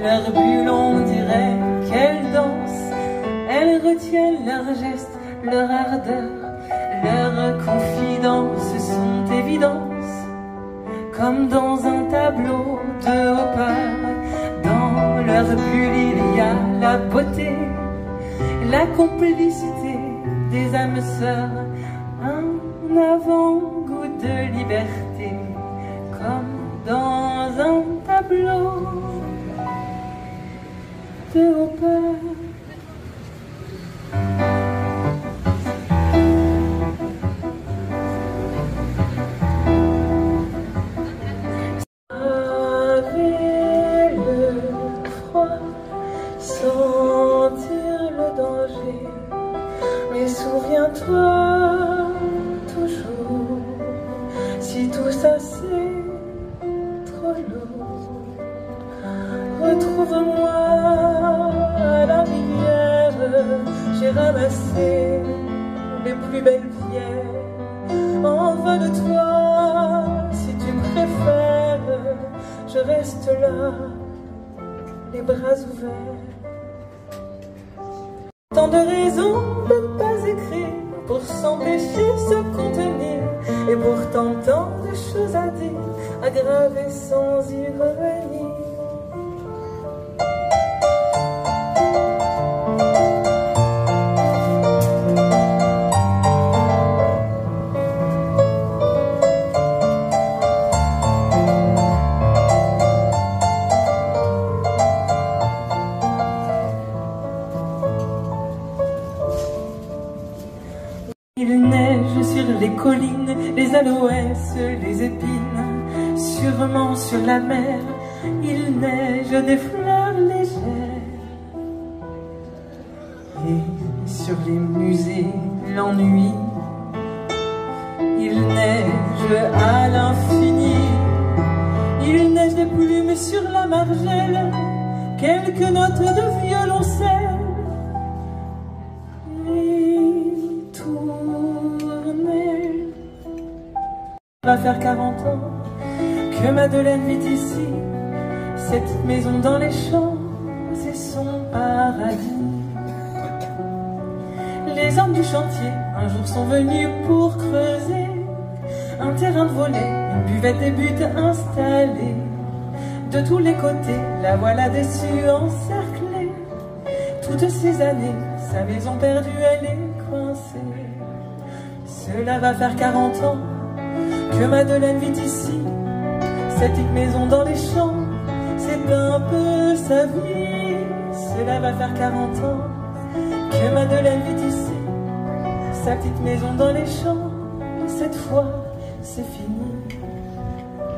Leurs bulles, on dirait qu'elles dansent. Elles retiennent leurs gestes, leur ardeur. Leurs confidences sont évidences, comme dans un tableau de Hopper. Dans leur bulle, il y a la beauté, la complicité des âmes sœurs, un avant-goût de liberté, comme dans un tableau de Hopper. Sentir le danger, mais souviens-toi toujours, si tout ça c'est trop lourd, retrouve-moi à la rivière. J'ai ramassé les plus belles pierres. Envole-toi si tu préfères, je reste là, les bras ouverts. Tant de raisons de ne pas écrire pour s'empêcher de se contenir, et pourtant tant de choses à dire, à graver sans y revenir. Il neige sur les collines, les aloès, les épines, sûrement sur la mer, il neige des fleurs légères. Et sur les musées, l'ennui, il neige à l'infini. Il neige des plumes sur la margelle, quelques notes de violoncelle. Va faire 40 ans que Madeleine vit ici. Cette maison dans les champs, c'est son paradis. Les hommes du chantier un jour sont venus pour creuser un terrain de volley, une buvette et butte installée. De tous les côtés, la voilà déçue, encerclée. Toutes ces années, sa maison perdue, elle est coincée. Cela va faire 40 ans que Madeleine vit ici. Cette petite maison dans les champs, c'est un peu sa vie. Cela va faire 40 ans que Madeleine vit ici. Sa petite maison dans les champs, cette fois c'est fini.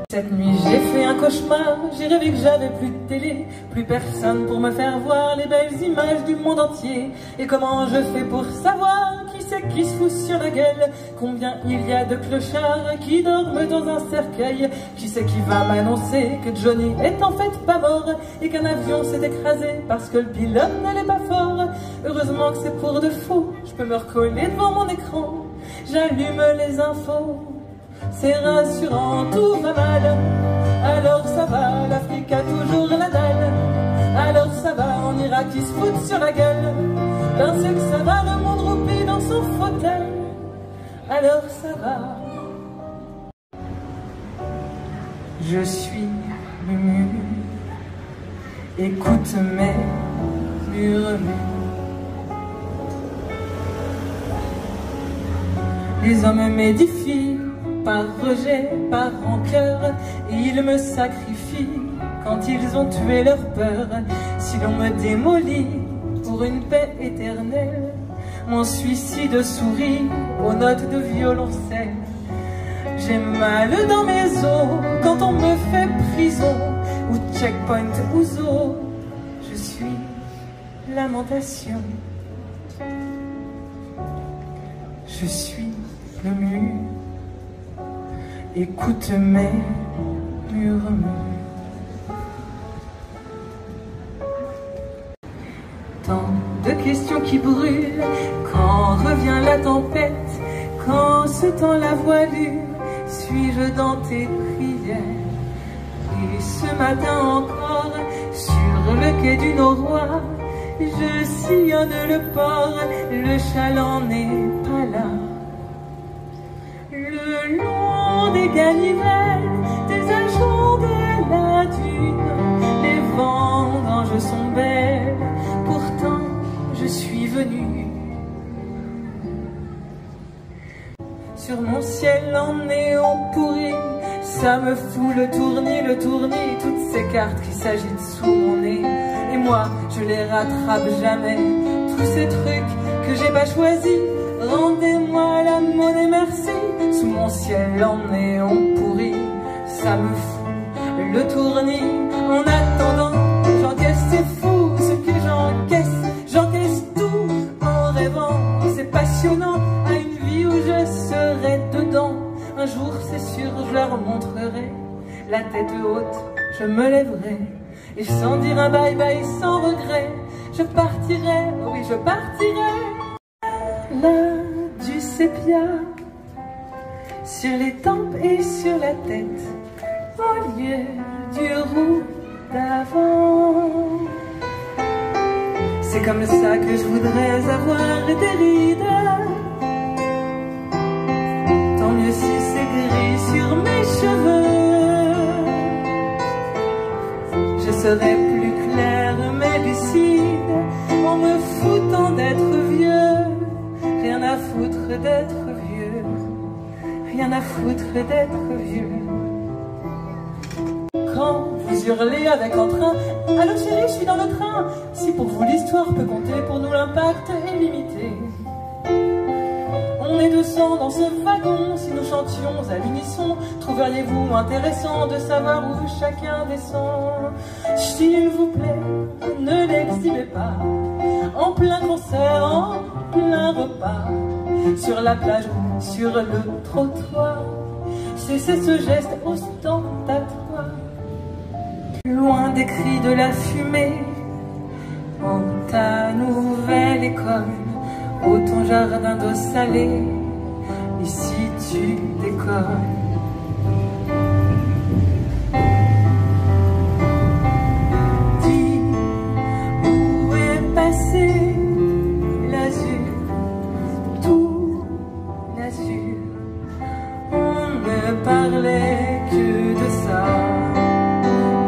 Cette nuit j'ai fait un cauchemar, j'ai rêvé que j'avais plus de télé, plus personne pour me faire voir les belles images du monde entier. Et comment je fais pour savoir qui c'est qui se fout sur la gueule? Combien il y a de clochards qui dorment dans un cercueil? Qui c'est qui va m'annoncer que Johnny est en fait pas mort et qu'un avion s'est écrasé parce que le pilote n'allait pas fort? Heureusement que c'est pour de faux, je peux me recoller devant mon écran. J'allume les infos, c'est rassurant, tout va mal. Alors ça va, l'Afrique a toujours la dalle. Alors ça va, en Irak ils se foutent sur la gueule. Ben c'est que ça va, le monde roupie dans son fauteuil. Alors ça va. Je suis murmure, écoute mes murmures. Les hommes m'édifient par rejet, par rancœur, et ils me sacrifient quand ils ont tué leur peur. Si l'on me démolit pour une paix éternelle, mon suicide sourit aux notes de violoncelle. J'ai mal dans mes os quand on me fait prison, ou checkpoint ou zoo. Je suis lamentation. Je suis le mur. Écoute mes murmures. Tant de questions qui brûlent quand revient la tempête, quand se tend la voilure. Suis-je dans tes prières? Et ce matin encore, le quai du Noroît, je sillonne le port, le chaland n'est pas là. Le long des ganivelles, des agents de la dune, les vendanges sont belles, pourtant je suis venue. Sur mon ciel en néon pourri, ça me fout le tournis, toutes ces cartes qui s'agitent sous mon nez. Et moi, je les rattrape jamais, tous ces trucs que j'ai pas choisis. Rendez-moi la monnaie, merci. Sous mon ciel en néon pourri, ça me fout le tournis. En attendant, j'encaisse, c'est fou ce que j'encaisse tout en rêvant. C'est passionnant, à une vie où je serai dedans. Un jour, c'est sûr, je leur montrerai, la tête haute, je me lèverai, et sans dire un bye-bye, sans regret, je partirai, oui, je partirai. Là, du sépia, sur les tempes et sur la tête, au lieu du roux d'avant. C'est comme ça que je voudrais avoir des rides. Tant mieux si c'est gris sur mes cheveux. Je serai plus claire mais lucide en me foutant d'être vieux. Rien à foutre d'être vieux. Rien à foutre d'être vieux. Quand vous hurlez avec entrain, allô chérie, je suis dans le train. Si pour vous l'histoire peut compter, pour nous l'impact est limité. On est 200 dans ce wagon, si nous chantions à l'unisson, trouveriez-vous intéressant de savoir où chacun descend? S'il vous plaît, ne l'exhibez pas, en plein concert, en plein repas, sur la plage ou sur le trottoir, cessez ce geste ostentatoire. Loin des cris de la fumée, en ta nouvelle école, ô ton jardin d'eau salée, ici tu décolles. Dis où est passé l'azur, tout l'azur. On ne parlait que de ça.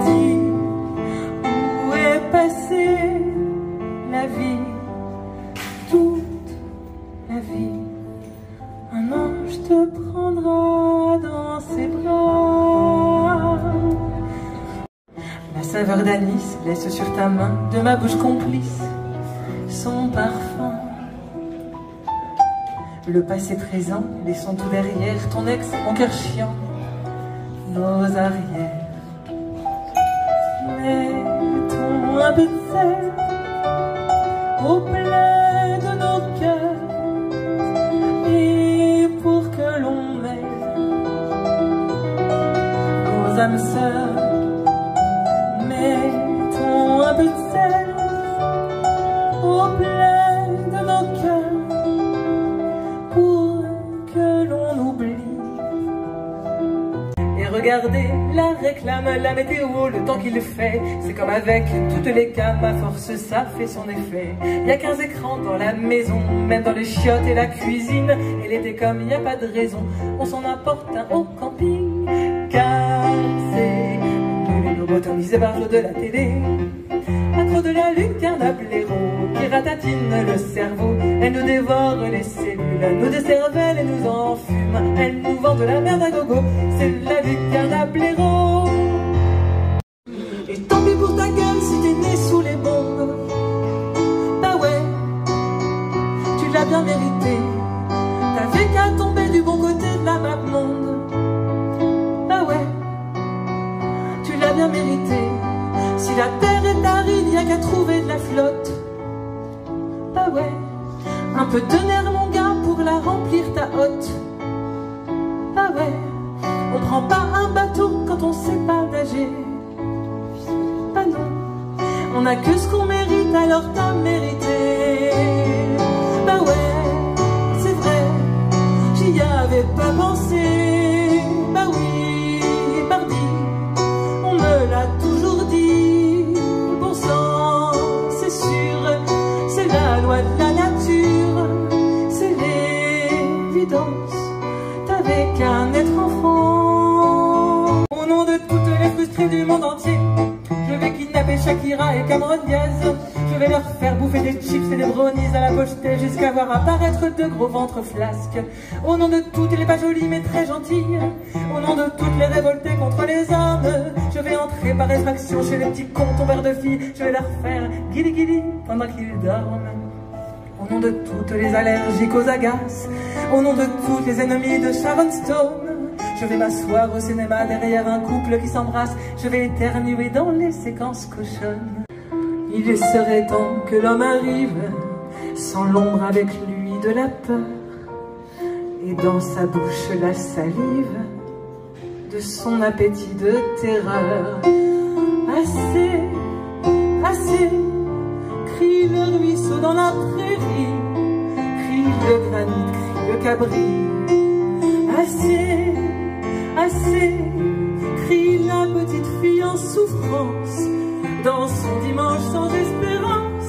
Dis où est passée la vie, toute la vie. Un ange te prendra dans ses bras. La saveur d'anis laisse sur ta main, de ma bouche complice, son parfum. Le passé présent, laissons tout derrière, ton ex, mon cœur chiant, nos arrières. Mettons un peu de sel au plein de nos cœurs, et pour que l'on mêle nos âmes sœurs, mettons un peu de sel au plein de nos cœurs, pour que l'on oublie. Et regardez, la réclame, la météo, le temps qu'il fait. C'est comme avec toutes les cams, à force ça fait son effet. Y a 15 écrans dans la maison, même dans les chiottes et la cuisine. Et l'été comme y a pas de raison, on s'en apporte un au camping. Car c'est de lobotomisé par l'eau de la télé. Accro de la lucarne à blaireau qui ratatine le cerveau. Elle nous dévore les cellules, elle nous décervelle et nous enfume. Elle nous vend de la merde à gogo, c'est la lucarne à blaireau. Et tant pis pour ta gueule si t'es né sous les bombes. Bah ouais, tu l'as bien mérité. T'avais qu'à tomber du bon côté de la map monde. Bah ouais, tu l'as bien mérité. Si la terre est aride, y'a qu'à trouver de la flotte. Bah ouais, un peu de nerf mon gars pour la remplir ta hotte. Bah ouais, on prend pas un bateau quand on sait pas nager. Bah non, on a que ce qu'on mérite, alors t'as mérité. Bah ouais, c'est vrai, j'y avais pas pensé. Bah oui, pardi, on me l'a toujours dit. Bon sang, Shakira et Cameron Diaz. Je vais leur faire bouffer des chips et des brownies à la pochetée jusqu'à voir apparaître de gros ventres flasques. Au nom de toutes les pas jolies mais très gentilles, au nom de toutes les révoltées contre les hommes, je vais entrer par effraction chez les petits cons tombeurs de filles. Je vais leur faire guili guili pendant qu'ils dorment. Au nom de toutes les allergiques aux agaces, au nom de toutes les ennemies de Sharon Stone, je vais m'asseoir au cinéma derrière un couple qui s'embrasse. Je vais éternuer dans les séquences cochonnes. Il serait temps que l'homme arrive, sans l'ombre avec lui de la peur, et dans sa bouche la salive de son appétit de terreur. Assez, assez, crie le ruisseau dans la prairie, crie le granit, crie le cabri. Assez, assez, crie la petite fille en souffrance, dans son dimanche sans espérance.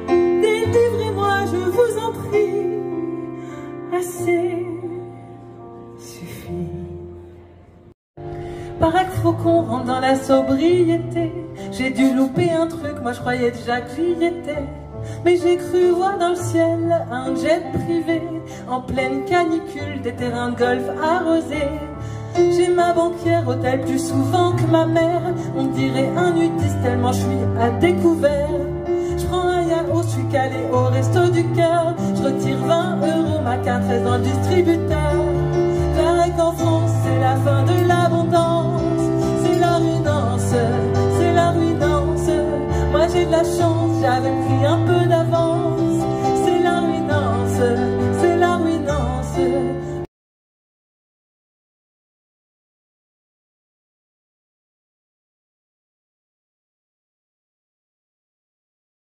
Délivrez-moi, je vous en prie. Assez suffit. Paraît qu'il faut qu'on rentre dans la sobriété. J'ai dû louper un truc, moi je croyais déjà que j'y étais. Mais j'ai cru voir dans le ciel un jet privé, en pleine canicule, des terrains de golf arrosés. J'ai ma banquière au tel plus souvent que ma mère, on dirait un nudiste tellement je suis à découvert. Je prends un yaourt, je suis calé au resto du cœur, je retire 20 €, ma carte reste dans le distributeur. Paraît qu'en France c'est la fin de l'abondance, c'est la ruinance, c'est la ruinance. Moi j'ai de la chance, j'avais pris un peu d'avance.